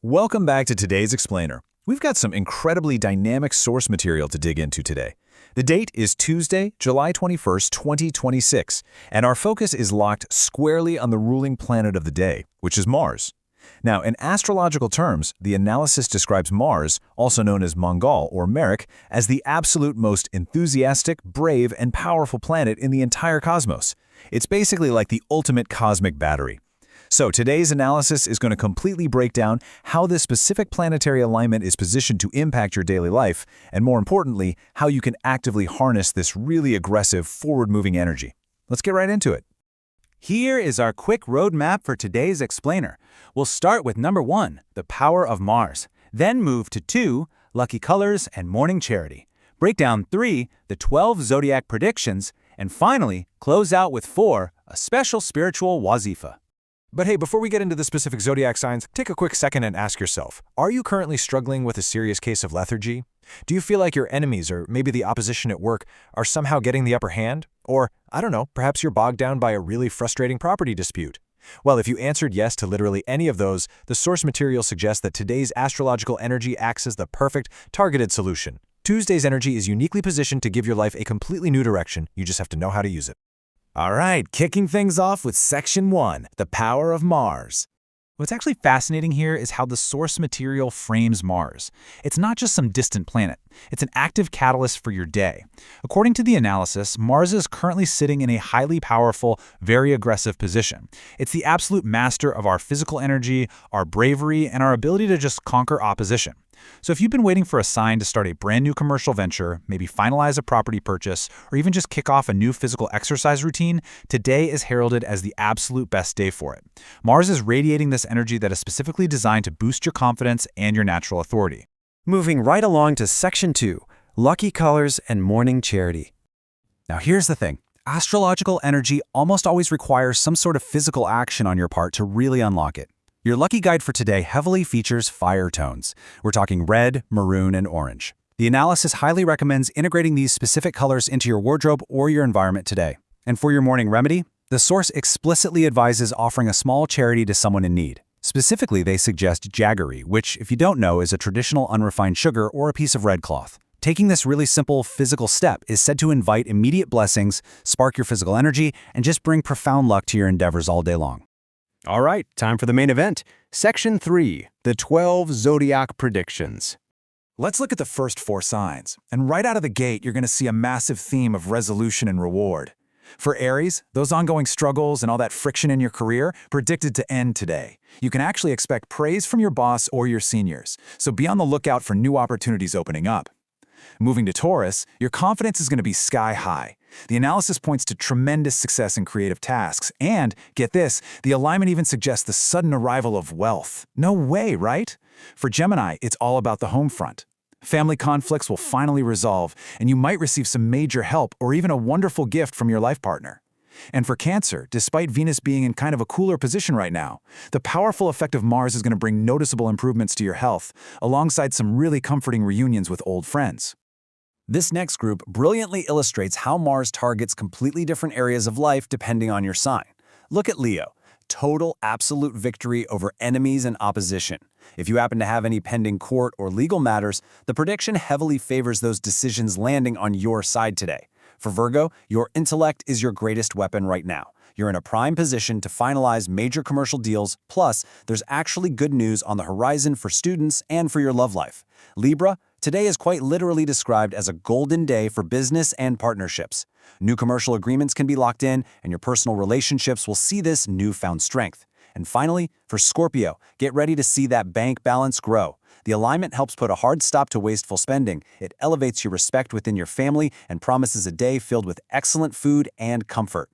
Welcome back to today's Explainer. We've got some incredibly dynamic source material to dig into today. The date is Tuesday, July 21st, 2026, and our focus is locked squarely on the ruling planet of the day, which is Mars. Now, in astrological terms, the analysis describes Mars, also known as Mangal or Merrikh, as the absolute most enthusiastic, brave, and powerful planet in the entire cosmos. It's basically like the ultimate cosmic battery. So today's analysis is going to completely break down how this specific planetary alignment is positioned to impact your daily life, and more importantly, how you can actively harness this really aggressive, forward-moving energy. Let's get right into it. Here is our quick roadmap for today's explainer. We'll start with number 1, the power of Mars. Then move to 2, lucky colors and morning charity. Break down 3, the 12 zodiac predictions. And finally, close out with 4, a special spiritual wazifa. But hey, before we get into the specific zodiac signs, take a quick second and ask yourself, are you currently struggling with a serious case of lethargy? Do you feel like your enemies or maybe the opposition at work are somehow getting the upper hand? Or, I don't know, perhaps you're bogged down by a really frustrating property dispute? Well, if you answered yes to literally any of those, the source material suggests that today's astrological energy acts as the perfect, targeted solution. Tuesday's energy is uniquely positioned to give your life a completely new direction. You just have to know how to use it. All right, kicking things off with Section 1, the power of Mars. What's actually fascinating here is how the source material frames Mars. It's not just some distant planet. It's an active catalyst for your day. According to the analysis, Mars is currently sitting in a highly powerful, very aggressive position. It's the absolute master of our physical energy, our bravery, and our ability to just conquer opposition. So if you've been waiting for a sign to start a brand new commercial venture, maybe finalize a property purchase, or even just kick off a new physical exercise routine, today is heralded as the absolute best day for it. Mars is radiating this energy that is specifically designed to boost your confidence and your natural authority. Moving right along to Section 2, lucky colors and morning charity. Now here's the thing. Astrological energy almost always requires some sort of physical action on your part to really unlock it. Your lucky guide for today heavily features fire tones. We're talking red, maroon, and orange. The analysis highly recommends integrating these specific colors into your wardrobe or your environment today. And for your morning remedy, the source explicitly advises offering a small charity to someone in need. Specifically, they suggest jaggery, which, if you don't know, is a traditional unrefined sugar or a piece of red cloth. Taking this really simple physical step is said to invite immediate blessings, spark your physical energy, and just bring profound luck to your endeavors all day long. All right, time for the main event. Section 3, the 12 zodiac predictions. Let's look at the first 4 signs. And right out of the gate, you're going to see a massive theme of resolution and reward. For Aries, those ongoing struggles and all that friction in your career predicted to end today. You can actually expect praise from your boss or your seniors, so be on the lookout for new opportunities opening up. Moving to Taurus, your confidence is going to be sky high. The analysis points to tremendous success in creative tasks, and, get this, the alignment even suggests the sudden arrival of wealth. No way, right? For Gemini, it's all about the home front. Family conflicts will finally resolve, and you might receive some major help or even a wonderful gift from your life partner. And for Cancer, despite Venus being in kind of a cooler position right now, the powerful effect of Mars is going to bring noticeable improvements to your health, alongside some really comforting reunions with old friends. This next group brilliantly illustrates how Mars targets completely different areas of life depending on your sign. Look at Leo. Total, absolute victory over enemies and opposition. If you happen to have any pending court or legal matters, the prediction heavily favors those decisions landing on your side today. For Virgo, your intellect is your greatest weapon right now. You're in a prime position to finalize major commercial deals, plus there's actually good news on the horizon for students and for your love life. Libra, today is quite literally described as a golden day for business and partnerships. New commercial agreements can be locked in, and your personal relationships will see this newfound strength. And finally, for Scorpio, get ready to see that bank balance grow. The alignment helps put a hard stop to wasteful spending. It elevates your respect within your family and promises a day filled with excellent food and comfort.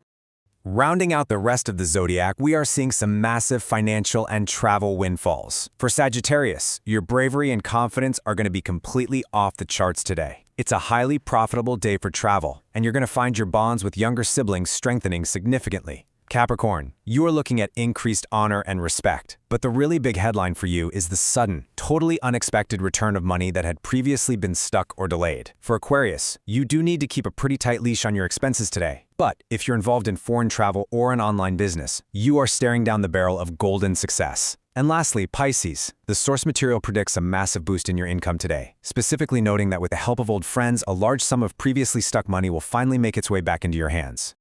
Rounding out the rest of the zodiac, we are seeing some massive financial and travel windfalls. For Sagittarius, your bravery and confidence are going to be completely off the charts today. It's a highly profitable day for travel, and you're going to find your bonds with younger siblings strengthening significantly. Capricorn, you are looking at increased honor and respect. But the really big headline for you is the sudden, totally unexpected return of money that had previously been stuck or delayed. For Aquarius, you do need to keep a pretty tight leash on your expenses today. But if you're involved in foreign travel or an online business, you are staring down the barrel of golden success. And lastly, Pisces. The source material predicts a massive boost in your income today, specifically noting that with the help of old friends, a large sum of previously stuck money will finally make its way back into your hands.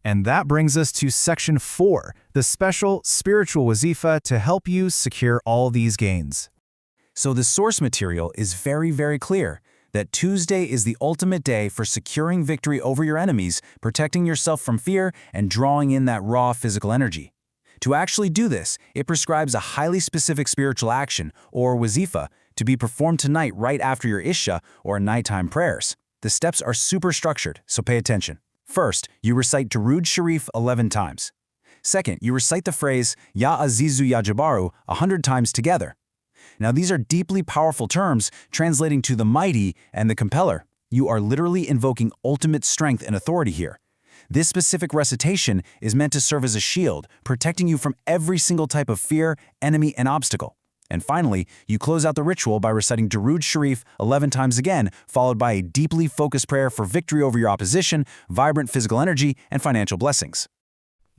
And that brings us to Section 4, the special spiritual wazifa to help you secure all these gains. So the source material is very, very clear that Tuesday is the ultimate day for securing victory over your enemies, protecting yourself from fear, and drawing in that raw physical energy. To actually do this, it prescribes a highly specific spiritual action, or wazifa, to be performed tonight right after your Isha or nighttime prayers. The steps are super structured, so pay attention. First, you recite Durood Sharif 11 times. Second, you recite the phrase Ya Azeezu Ya Jabbaru 100 times together. Now these are deeply powerful terms translating to the mighty and the compeller. You are literally invoking ultimate strength and authority here. This specific recitation is meant to serve as a shield, protecting you from every single type of fear, enemy, and obstacle. And finally, you close out the ritual by reciting Durood Sharif 11 times again, followed by a deeply focused prayer for victory over your opposition, vibrant physical energy, and financial blessings.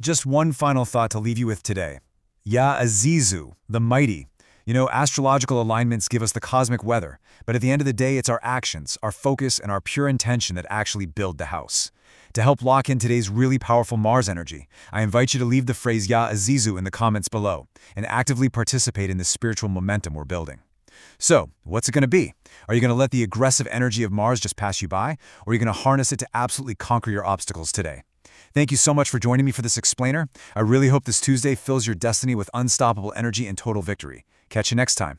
Just one final thought to leave you with today. Ya Azeezu, the mighty. You know, astrological alignments give us the cosmic weather, but at the end of the day, it's our actions, our focus, and our pure intention that actually build the house. To help lock in today's really powerful Mars energy, I invite you to leave the phrase Ya Azeezu in the comments below and actively participate in the spiritual momentum we're building. So, what's it going to be? Are you going to let the aggressive energy of Mars just pass you by, or are you going to harness it to absolutely conquer your obstacles today? Thank you so much for joining me for this explainer. I really hope this Tuesday fills your destiny with unstoppable energy and total victory. Catch you next time.